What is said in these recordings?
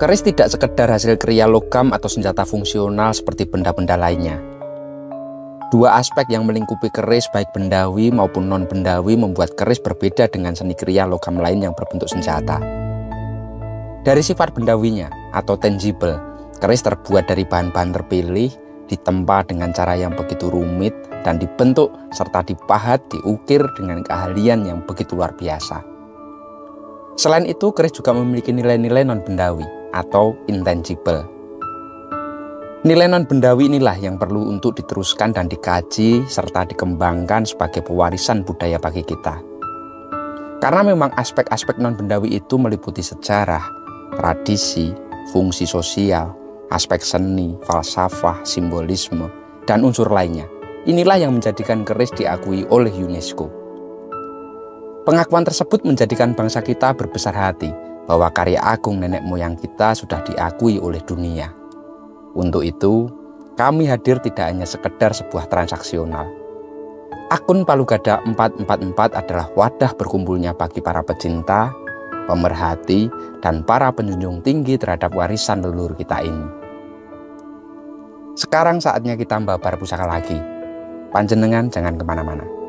Keris tidak sekedar hasil kriya logam atau senjata fungsional seperti benda-benda lainnya. Dua aspek yang melingkupi keris baik bendawi maupun non-bendawi membuat keris berbeda dengan seni kriya logam lain yang berbentuk senjata. Dari sifat bendawinya atau tangible, keris terbuat dari bahan-bahan terpilih, ditempa dengan cara yang begitu rumit, dan dibentuk serta dipahat, diukir dengan keahlian yang begitu luar biasa. Selain itu, keris juga memiliki nilai-nilai non-bendawi atau intangible. Nilai non-bendawi inilah yang perlu untuk diteruskan dan dikaji serta dikembangkan sebagai pewarisan budaya bagi kita. Karena memang aspek-aspek non-bendawi itu meliputi sejarah, tradisi, fungsi sosial, aspek seni, falsafah, simbolisme, dan unsur lainnya. Inilah yang menjadikan keris diakui oleh UNESCO. Pengakuan tersebut menjadikan bangsa kita berbesar hati bahwa karya agung nenek moyang kita sudah diakui oleh dunia. Untuk itu, kami hadir tidak hanya sekedar sebuah transaksional. Akun Palu Gada 444 adalah wadah berkumpulnya bagi para pecinta, pemerhati, dan para penjunjung tinggi terhadap warisan leluhur kita ini. Sekarang saatnya kita membabar pusaka lagi. Panjenengan jangan kemana-mana.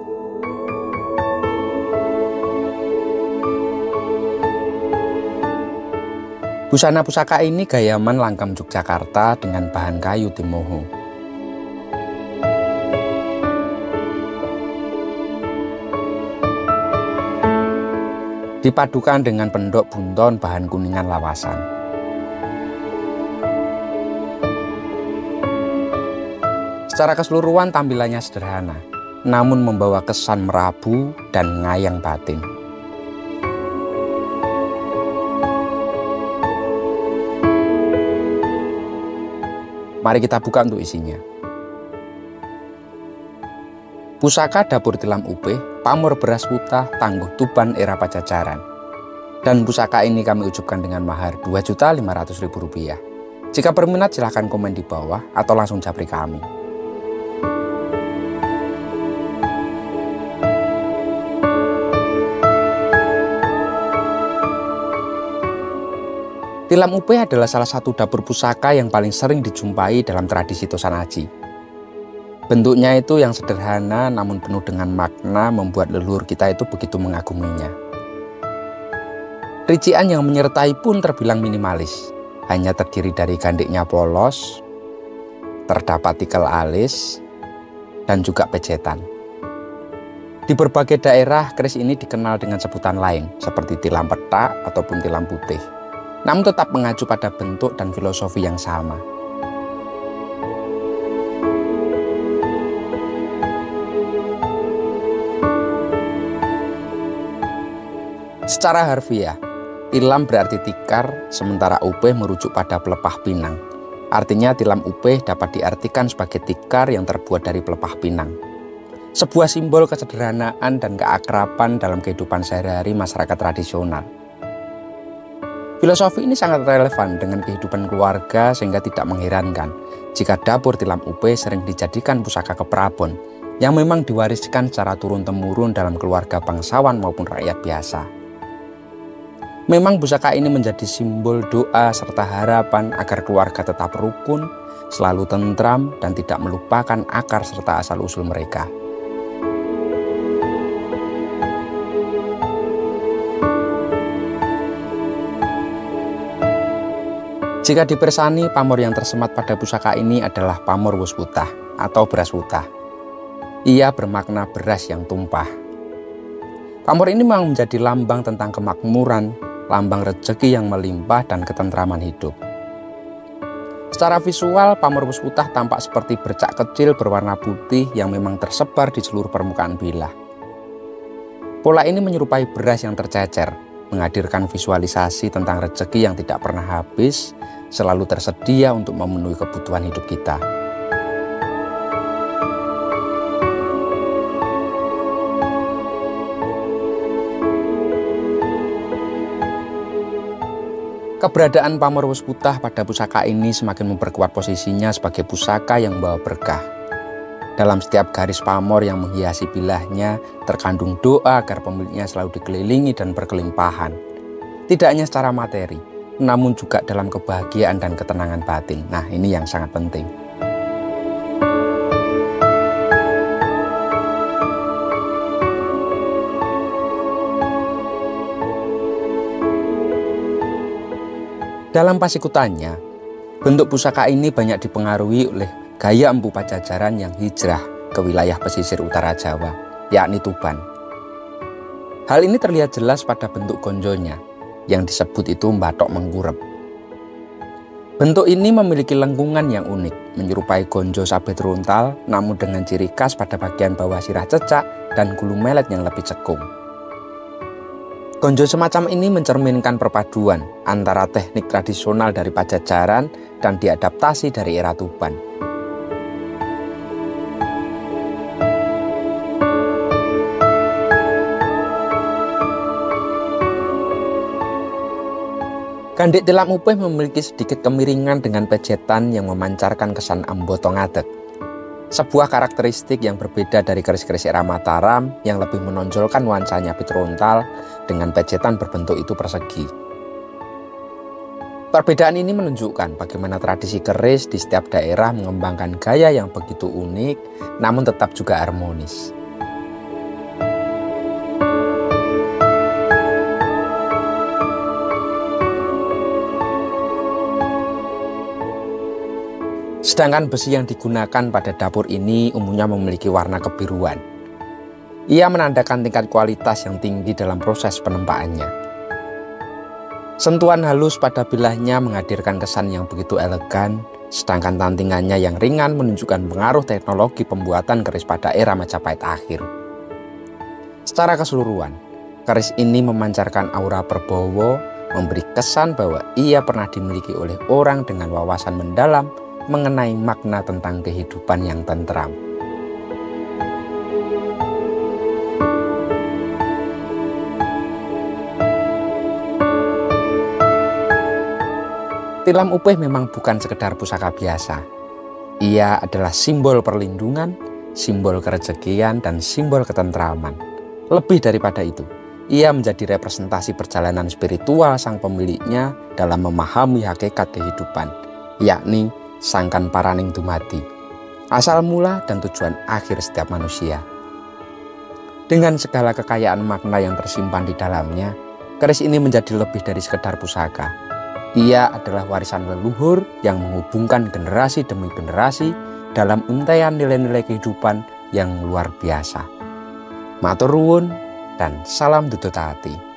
Busana pusaka ini gayaman Langkam Yogyakarta dengan bahan kayu timoho. Dipadukan dengan pendok bunton bahan kuningan lawasan. Secara keseluruhan tampilannya sederhana, namun membawa kesan merabu dan ngayang batin. Mari kita buka untuk isinya. Pusaka dapur tilam upeh, pamor beras putah, tangguh tuban era Pajajaran. Dan pusaka ini kami ucapkan dengan mahar Rp2.500.000. Jika berminat silahkan komen di bawah atau langsung japri kami. Tilam upeh adalah salah satu dapur pusaka yang paling sering dijumpai dalam tradisi Tosan Aji. Bentuknya itu yang sederhana namun penuh dengan makna membuat leluhur kita itu begitu mengaguminya. Rician yang menyertai pun terbilang minimalis, hanya terdiri dari gandiknya polos, terdapat tikel alis, dan juga pejetan. Di berbagai daerah, keris ini dikenal dengan sebutan lain seperti tilam petak ataupun tilam putih, namun tetap mengacu pada bentuk dan filosofi yang sama. Secara harfiah, tilam berarti tikar, sementara upeh merujuk pada pelepah pinang. Artinya tilam upeh dapat diartikan sebagai tikar yang terbuat dari pelepah pinang. Sebuah simbol kesederhanaan dan keakraban dalam kehidupan sehari-hari masyarakat tradisional. Filosofi ini sangat relevan dengan kehidupan keluarga sehingga tidak mengherankan jika dapur tilam upeh sering dijadikan pusaka keprabon yang memang diwariskan secara turun-temurun dalam keluarga bangsawan maupun rakyat biasa. Memang pusaka ini menjadi simbol doa serta harapan agar keluarga tetap rukun, selalu tentram, dan tidak melupakan akar serta asal-usul mereka. Jika dipersani, pamor yang tersemat pada pusaka ini adalah pamor wus putah atau beras putah. Ia bermakna beras yang tumpah. Pamor ini memang menjadi lambang tentang kemakmuran, lambang rezeki yang melimpah dan ketentraman hidup. Secara visual, pamor wus putah tampak seperti bercak kecil berwarna putih yang memang tersebar di seluruh permukaan bilah. Pola ini menyerupai beras yang tercecer, menghadirkan visualisasi tentang rezeki yang tidak pernah habis, selalu tersedia untuk memenuhi kebutuhan hidup kita. Keberadaan pamor wus putah pada pusaka ini semakin memperkuat posisinya sebagai pusaka yang membawa berkah. Dalam setiap garis pamor yang menghiasi bilahnya terkandung doa agar pemiliknya selalu dikelilingi dan berkelimpahan. Tidak hanya secara materi, namun juga dalam kebahagiaan dan ketenangan batin. Nah, ini yang sangat penting. Dalam pasikutannya, bentuk pusaka ini banyak dipengaruhi oleh gaya Empu Pajajaran yang hijrah ke wilayah pesisir utara Jawa, yakni Tuban. Hal ini terlihat jelas pada bentuk gonjonya, yang disebut itu bathok mengkurep. Bentuk ini memiliki lengkungan yang unik, menyerupai gonjo sabit runtal, namun dengan ciri khas pada bagian bawah sirah cecak dan gulu melet yang lebih cekung. Gonjo semacam ini mencerminkan perpaduan antara teknik tradisional dari Pajajaran dan diadaptasi dari era Tuban. Gandik tilam upih memiliki sedikit kemiringan dengan pejetan yang memancarkan kesan amboto ngadeg. Sebuah karakteristik yang berbeda dari keris-keris era Mataram yang lebih menonjolkan nuansanya frontal dengan pejetan berbentuk itu persegi. Perbedaan ini menunjukkan bagaimana tradisi keris di setiap daerah mengembangkan gaya yang begitu unik namun tetap juga harmonis. Sedangkan besi yang digunakan pada dapur ini umumnya memiliki warna kebiruan. Ia menandakan tingkat kualitas yang tinggi dalam proses penempaannya. Sentuhan halus pada bilahnya menghadirkan kesan yang begitu elegan, sedangkan tantingannya yang ringan menunjukkan pengaruh teknologi pembuatan keris pada era Majapahit akhir. Secara keseluruhan, keris ini memancarkan aura Perbowo, memberi kesan bahwa ia pernah dimiliki oleh orang dengan wawasan mendalam mengenai makna tentang kehidupan yang tentram. Tilam upih memang bukan sekedar pusaka biasa. Ia adalah simbol perlindungan, simbol kerejekian, dan simbol ketentraman. Lebih daripada itu, ia menjadi representasi perjalanan spiritual sang pemiliknya dalam memahami hakikat kehidupan, yakni sangkan paraning dumadi, asal mula dan tujuan akhir setiap manusia. Dengan segala kekayaan makna yang tersimpan di dalamnya, keris ini menjadi lebih dari sekedar pusaka. Ia adalah warisan leluhur yang menghubungkan generasi demi generasi dalam untaian nilai-nilai kehidupan yang luar biasa. Matur nuwun dan salam duduh hati.